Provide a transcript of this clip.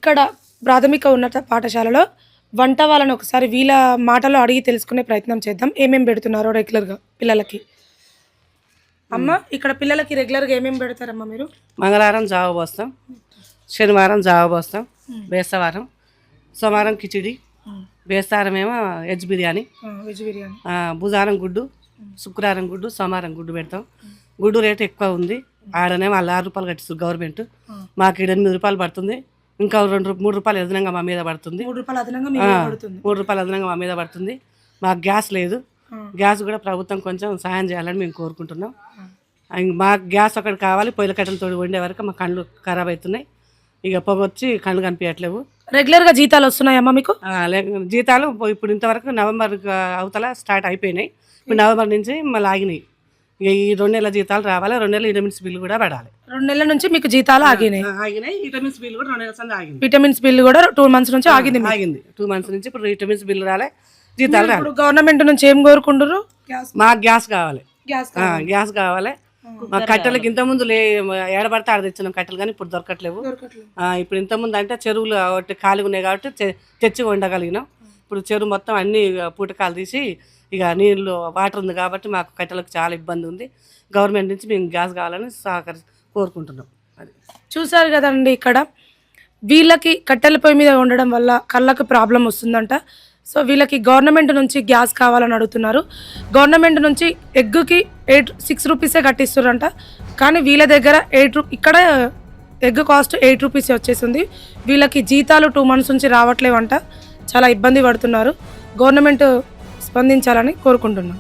ఇక్కడ ప్రాథమిక ఉన్నత పాఠశాలలో వంట వాళ్ళని ఒకసారి వీళ్ళ మాటలో అడిగి తెలుసుకునే ప్రయత్నం చేద్దాం. ఏమేమి పెడుతున్నారో రెగ్యులర్గా పిల్లలకి. అమ్మ, ఇక్కడ పిల్లలకి రెగ్యులర్గా ఏమేమి పెడతారమ్మా మీరు? మంగళవారం జావ పోస్తాం, శనివారం జావ పోస్తాం, బేస్తవారం, సోమవారం కిచిడి, బేస్తవారం ఏమో వెజ్ బిర్యానీ, వెజ్ బిర్యానీ, బుధవారం గుడ్డు, శుక్రవారం గుడ్డు, సోమవారం గుడ్డు పెడతాం. గుడ్డు రేటు ఎక్కువ ఉంది. ఆడనేమో వాళ్ళు 6 రూపాయలు కట్టిస్తారు గవర్నమెంట్. మాకు ఇక్కడ 8 రూపాయలు పడుతుంది. ఇంకా 3 రూపాయలు అదనంగా మా మీద పడుతుంది. 3 రూపాయలు అదనంగా మీ మీద పడుతుంది. 3 రూపాయలు అదనంగా మా మీద పడుతుంది. మాకు గ్యాస్ లేదు. గ్యాస్ కూడా ప్రభుత్వం కొంచెం సాయం చేయాలని మేము కోరుకుంటున్నాం. మాకు గ్యాస్ ఒకటి కావాలి. పొయ్యిల కట్టెలతో వండే వరకు మా కళ్ళు ఖరాబ్ అవుతున్నాయి. ఇక పొగ వచ్చి కళ్ళు కనిపించట్లేవు. రెగ్యులర్గా జీతాలు వస్తున్నాయమ్మా మీకు? జీతాలు ఇప్పుడు ఇంతవరకు నవంబర్ అవతల స్టార్ట్ అయిపోయినాయి. ఇప్పుడు నవంబర్ నుంచి మళ్ళీ ఆగినాయి. ఇక ఈ 2 నెలల జీతాలు రావాలి. 2 నెలల విటమిన్స్ బిల్లు కూడా పడాలి. 2 నెలల నుంచి మీకు జీతాలు ఆగినాయి. విటమిన్స్ బిల్లు కూడా 2 నెలల సంది ఆగింది. విటమిన్స్ బిల్లు కూడా 2 మంత్స్ నుంచి ఆగింది. 2 మంత్స్ నుంచి ఇప్పుడు విటమిన్స్ బిల్లు రాలే, జీతాలు రాలి. గవర్నమెంట్ నుంచి ఏం కోరుకుంటారు? మాకు గ్యాస్ కావాలి. గ్యాస్ కావాలి. మా కట్టెలకి ఇంతకుముందు ఏడబడితే ఆడ తెచ్చినాం కట్టెలు, కానీ ఇప్పుడు దొరకట్లేవు. ఇప్పుడు ఇంతకుముందు అంటే చెరువులు ఒకటి ఖాళీగా ఉన్నాయి కాబట్టి తెచ్చి వండగలిగినాం. ఇప్పుడు చెరువు మొత్తం అన్ని పూటకాలు తీసి ఇక నీళ్ళు వాటర్ ఉంది కాబట్టి మాకు కట్టెలకు చాలా ఇబ్బంది ఉంది. గవర్నమెంట్ నుంచి మేము గ్యాస్ కావాలని కోరుకుంటున్నాం. అది చూసారు కదండి. ఇక్కడ వీళ్ళకి కట్టెల పొయ్యి మీద ఉండడం వల్ల కళ్ళకు ప్రాబ్లం వస్తుందంట. సో వీళ్ళకి గవర్నమెంట్ నుంచి గ్యాస్ కావాలని అడుగుతున్నారు. గవర్నమెంట్ నుంచి ఎగ్గుకి 6 రూపీసే కట్టిస్తారంట. కానీ వీళ్ళ దగ్గర ఇక్కడ ఎగ్ కాస్ట్ 8 రూపీసే వచ్చేసింది. వీళ్ళకి జీతాలు 2 మంత్స్ నుంచి రావట్లేవంట. చాలా ఇబ్బంది పడుతున్నారు. గవర్నమెంట్ స్పందించాలని కోరుకుంటున్నాం.